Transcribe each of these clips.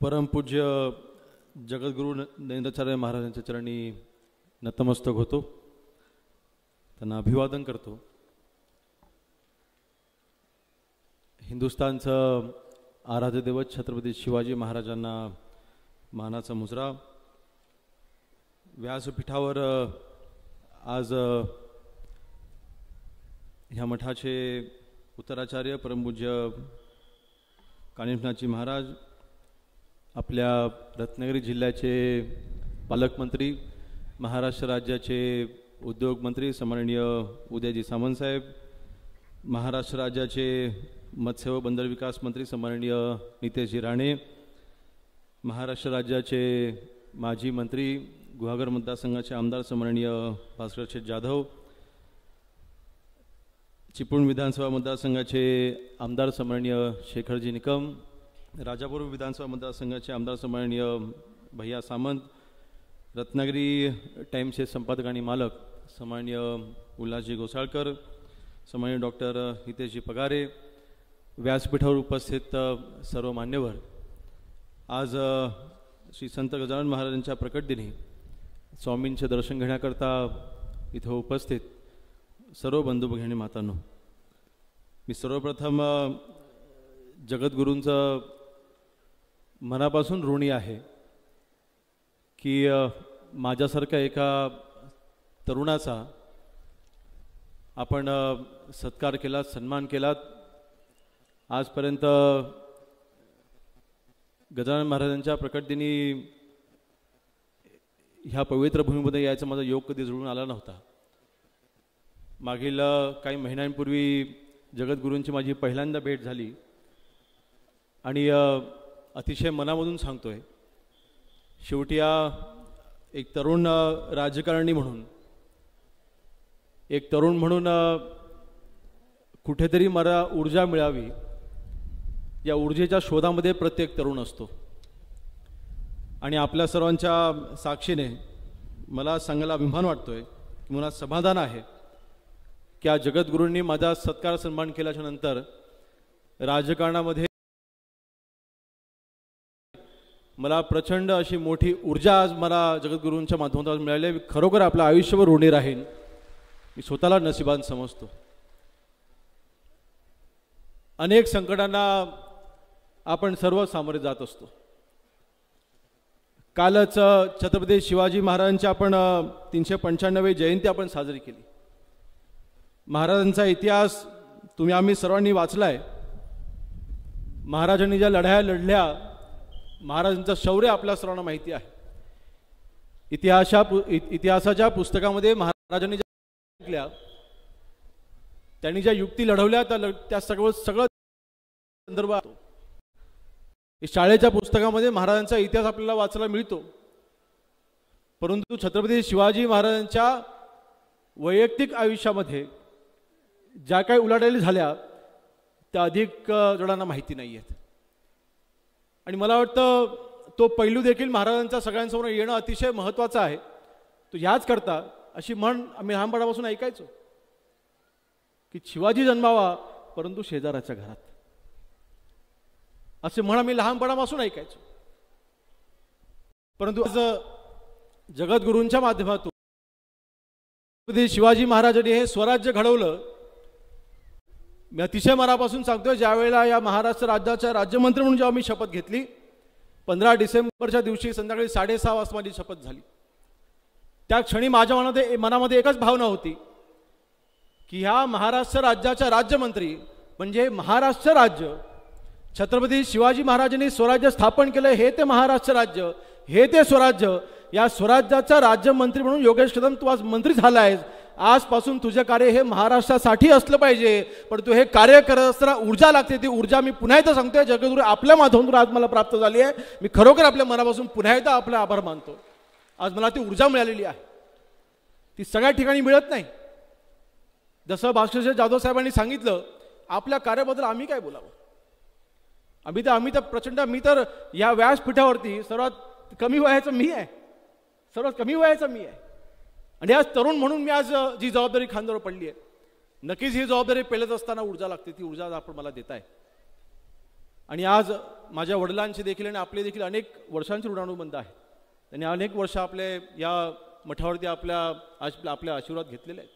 परमपूज्य जगद्गुरु नरेंद्राचार्य महाराजांच्या चरणी नतमस्तक होतो, त्यांना अभिवादन करतो। हिंदुस्थानचं आराध्य दैवत छत्रपती शिवाजी महाराजांना मानाचा मुजरा। व्यासपीठावर आज ह्या मठाचे उत्तराचार्य परमपूज्य कानिफनाथजी महाराज, आपल्या रत्नागिरी जिल्ह्याचे पालकमंत्री, महाराष्ट्र राज्याचे उद्योग मंत्री सन्माननीय उदयजी सामंत साहेब, महाराष्ट्र राज्याचे मत्स्य व बंदर विकास मंत्री सन्माननीय नितेशजी राणे, महाराष्ट्र राज्याचे माजी मंत्री गुहागर मतदारसंघाचे आमदार सन्माननीय भास्कर शेठ जाधव, चिपळूण विधानसभा मतदारसंघाचे आमदार सन्माननीय शेखरजी निकम, राजापूर विधानसभा मतदारसंघाचे आमदार सन्माननीय भैया सामंत, रत्नागिरी टाइम्सचे संपादक आणि मालक सन्माननीय उल्हासजी गोसाळकर, सन्माननीय डॉक्टर हितेशजी पगारे, व्यासपीठावर उपस्थित सर्व मान्यवर, आज श्री संत गजानन महाराजांच्या प्रकट दिनी स्वामींचे दर्शन घेण्याकरता इथे उपस्थित सर्व बंधू भगिनी मातांनो, मी सर्वप्रथम जगद्गुरूंचं मनापासून ऋणी आहे की माझ्यासारख्या एका तरुणाचा आपण सत्कार केलात, सन्मान केलात। आजपर्यंत गजानन महाराजांच्या प्रकट दिनी ह्या पवित्र भूमीमध्ये यायचा माझा योग कधी जुळून आला नव्हता। मागील काही महिन्यांपूर्वी जगद्गुरूंची माझी पहिल्यांदा भेट झाली आणि अतिशय मनामधून सांगतोय, शेवटी एक तरुण राजकारणी म्हणून, एक तरुण म्हणून कुठेतरी मला ऊर्जा मिळावी, या ऊर्जेच्या शोधामध्ये प्रत्येक तरुण असतो। आणि आपल्या सर्वांच्या साक्षीने मला सांगायला अभिमान वाटतोय की मला समाधान आहे की आज जगद्गुरूंनी माझा सत्कार सन्मान केल्याच्या नंतर राजकारणामध्ये मला प्रचंड अशी मोठी ऊर्जा आज मला जगद्गुरूंच्या माध्यमातून मिळाली। मी खरोखर आपलं आयुष्यभर ऋणी राहीन, मी स्वतःला नशिबान समजतो। अनेक संकटांना आपण सर्व सामोरे जात असतो। कालच छत्रपती शिवाजी महाराजांची आपण 395वी जयंती आपण साजरी केली। महाराजांचा इतिहास तुम्ही आम्ही सर्वांनी वाचलाय। महाराजांनी ज्या लढाया लढल्या, महाराजांचं शौर्य आपल्या सर्वांना माहिती आहे। इतिहासाच्या पुस्तकामध्ये महाराजांनी ज्या लिहिल्या, त्यांनी ज्या युक्ती लढवल्या त्या सगळं संदर्भ आहे। शाळेच्या पुस्तकामध्ये महाराजांचा इतिहास आपल्याला वाचायला मिळतो, परंतु छत्रपती शिवाजी महाराजांच्या वैयक्तिक आयुष्यामध्ये ज्या काही उलाढाली झाल्या त्या अधिक जणांना माहिती नाही आहेत। आणि मला वाटतं तो पैलू देखील महाराजांचा सगळ्यांसमोर येणं अतिशय महत्त्वाचं आहे। तो ह्याच करता अशी म्हण आम्ही लहानपणापासून ऐकायचो की शिवाजी जन्मावा परंतु शेजाराच्या घरात, असे म्हण आम्ही लहानपणापासून ऐकायचो। परंतु आज जगद्गुरूंच्या माध्यमातून शिवाजी महाराजांनी हे स्वराज्य घडवलं। मी अतिशय मनापासून सांगतोय, ज्यावेळेला या महाराष्ट्र राज्याच्या राज्यमंत्री म्हणून जेव्हा मी शपथ घेतली, 15 डिसेंबरच्या दिवशी संध्याकाळी 6:30 वाजता माझी शपथ झाली। त्या क्षणी माझ्या मनामध्ये एकच भावना होती की ह्या महाराष्ट्र राज्याच्या राज्यमंत्री म्हणजे महाराष्ट्र राज्य, छत्रपती शिवाजी महाराजांनी स्वराज्य स्थापन केलं, हे ते महाराष्ट्र राज्य, हे ते स्वराज्य, या स्वराज्याचा राज्यमंत्री म्हणून योगेश कदम तू आज मंत्री झाला आहेस। आजपासून तुझे कार्य हे महाराष्ट्रासाठी असलं पाहिजे, पण तू हे कार्य करत असताना ऊर्जा लागते। ती ऊर्जा मी पुन्हा एकदा सांगतोय, जगद्गुरू आपल्या माध्यमातून आज मला प्राप्त झाली आहे। मी खरोखर आपल्या मनापासून पुन्हा एकदा आपले आभार मानतो। आज मला ती ऊर्जा मिळालेली आहे, ती सगळ्या ठिकाणी मिळत नाही। जसं भास्कर शेठ जाधव साहेबांनी सांगितलं, आपल्या कार्याबद्दल आम्ही काय बोलावं? आम्ही तर प्रचंड, मी तर या व्यासपीठावरती सर्वात कमी वयाचं मी आहे, सर्वात कमी वयाचा मी आहे। आणि आज तरुण म्हणून मी आज जी जबाबदारी खांद्यावर पडली आहे, नक्कीच ही जबाबदारी पेलत असताना ऊर्जा लागते, ती ऊर्जा आपण मला देताय। आणि आज माझ्या वडिलांचे देखील आणि आपले देखील अनेक वर्षांचे ऋणानुबंध आहेत. त्यांनी अनेक वर्ष आपले या मठावरती आपल्या आशीर्वाद घेतलेले आहेत.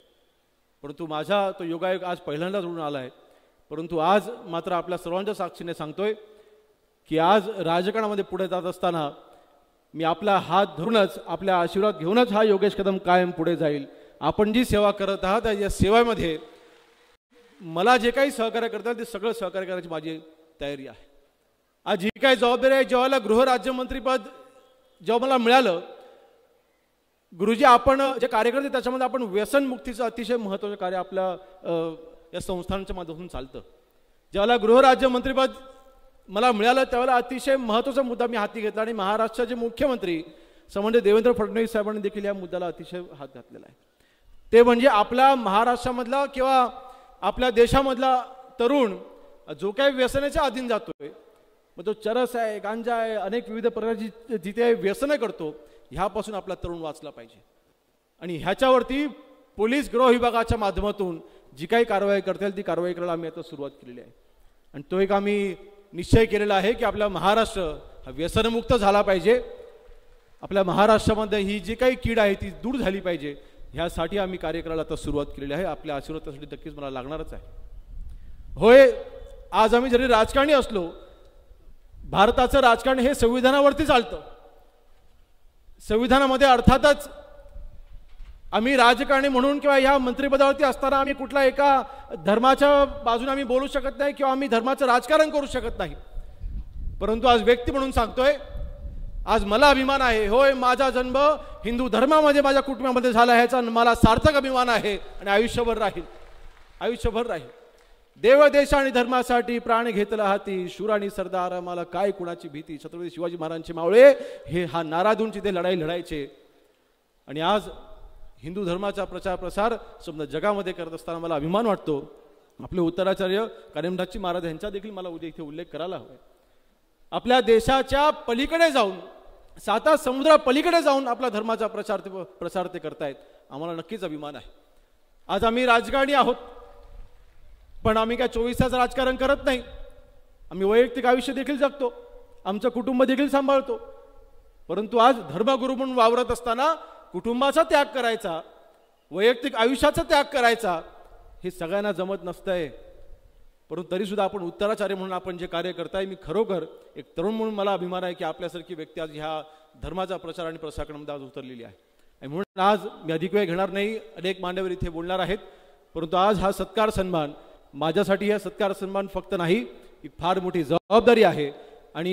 परंतु माझा तो योगायोग आज पहिल्यांदाच ऋण आला आहे. परंतु आज मात्र आपल्या सर्वांच्या साक्षीने सांगतोय की आज राजकारणामध्ये पुढे जात असताना मी आपला हात धरूनच आपल्या आशीर्वाद घेऊनच हा योगेश कदम कायम पुढे जाईल. आपण जी सेवा करत आहात या सेवेमध्ये मला जे काही सहकार्य करतात ते सगळं सहकार्य करण्याची माझी तयारी आहे. आज जी काही जबाबदारी आहे, जेव्हा गृहराज्यमंत्रीपद जेव्हा मला मिळालं, गुरुजी आपण जे कार्य करते त्याच्यामध्ये आपण व्यसनमुक्तीचं अतिशय महत्त्वाचं कार्य आपल्या या संस्थांच्या माध्यमातून चालतं. ज्यावेळेला गृहराज्यमंत्रीपद मला मिळालं त्यावेळेला अतिशय महत्त्वाचा मुद्दा मी हाती घेतला आणि महाराष्ट्राचे मुख्यमंत्री सन्माननीय देवेंद्र फडणवीस साहेबांनी देखील या मुद्द्याला अतिशय हात घातलेला आहे. ते म्हणजे आपल्या महाराष्ट्रामधला किंवा आपल्या देशामधला तरुण जो काही व्यसनाच्या अधीन जातोय, मग तो चरस आहे, गांजा आहे, अनेक विविध प्रकारची जिथे व्यसनं करतो, ह्यापासून आपला तरुण वाचला पाहिजे. आणि ह्याच्यावरती पोलीस गृह विभागाच्या माध्यमातून जी काही कारवाई करता येईल ती कारवाई करायला आम्ही आता सुरुवात केलेली आहे. आणि तो एक आम्ही निश्चय केलेला आहे की आपला महाराष्ट्र हा व्यसनमुक्त झाला पाहिजे. आपल्या महाराष्ट्रामध्ये ही जी काही कीड आहे ती दूर झाली पाहिजे, ह्यासाठी आम्ही कार्य करायला आता सुरुवात केलेली आहे. आपल्या आशीर्वादासाठी नक्कीच मला लागणारच आहे. होय, आज आम्ही जरी राजकारणी असलो, भारताचं राजकारण हे संविधानावरती चालतं. संविधानामध्ये अर्थातच आम्ही राजकारणी म्हणून किंवा या मंत्रिपदावरती असताना आम्ही कुठल्या एका धर्माच्या बाजूने आम्ही बोलू शकत नाही किंवा आम्ही धर्माचं राजकारण करू शकत नाही. परंतु आज व्यक्ती म्हणून सांगतोय, आज मला अभिमान आहे. होय, माझा जन्म हिंदू धर्मामध्ये माझ्या कुटुंबामध्ये झाला, ह्याचा मला सार्थक अभिमान आहे आणि आयुष्यभर राहील. देव देश आणि धर्मासाठी प्राण घेतला हाती, शूर आणि सरदार मला काय कुणाची भीती. छत्रपती शिवाजी महाराजांचे मावळे हे हा नारा देऊन तिथे लढाई लढायचे. आणि आज हिंदू धर्माचा प्रचार प्रसार संपूर्ण जगामध्ये करत असताना मला अभिमान वाटतो. आपले उत्तराचार्य कानिमठाची महाराज यांचा देखील मला उद्या इथे उल्लेख करायला हवा. आपल्या देशाच्या पलीकडे जाऊन, 7 समुद्रा पलीकडे जाऊन आपला धर्माचा प्रसार ते करतायत. आम्हाला नक्कीच अभिमान आहे. आज आम्ही राजकारणी आहोत, पण आम्ही काय 24 तास राजकारण करत नाही. आम्ही वैयक्तिक आयुष्य देखील जगतो, आमचं कुटुंब देखील सांभाळतो. परंतु आज धर्मगुरू म्हणून वावरत असताना कुटुंबाचा त्याग करायचा, वैयक्तिक आयुष्याचा त्याग करायचा, हे सगळ्यांना जमत नसतंय. परंतु तरीसुद्धा आपण उत्तराचार्य म्हणून आपण जे कार्य करताय, मी खरोखर एक तरुण म्हणून मला अभिमान आहे की आपल्यासारखी व्यक्ती आज ह्या धर्माचा प्रचार आणि प्रसारणामध्ये आज उतरलेली आहे. आणि म्हणून आज मी अधिक वेळ घेणार नाही, अनेक मान्यवर इथे बोलणार आहेत. परंतु आज हा सत्कार सन्मान माझ्यासाठी, हा सत्कार सन्मान फक्त नाही, ही फार मोठी जबाबदारी आहे. आणि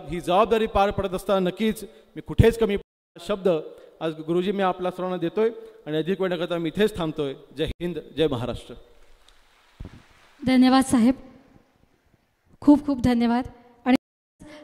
ही जबाबदारी पार पडत असताना नक्कीच मी कुठेच कमी शब्द आज गुरुजी मी आपल्या सर्वांना देतोय आणि अधिक वेळ न करता मी इथेच थांबतोय. जय हिंद, जय महाराष्ट्र. धन्यवाद साहेब, खूप खूप धन्यवाद.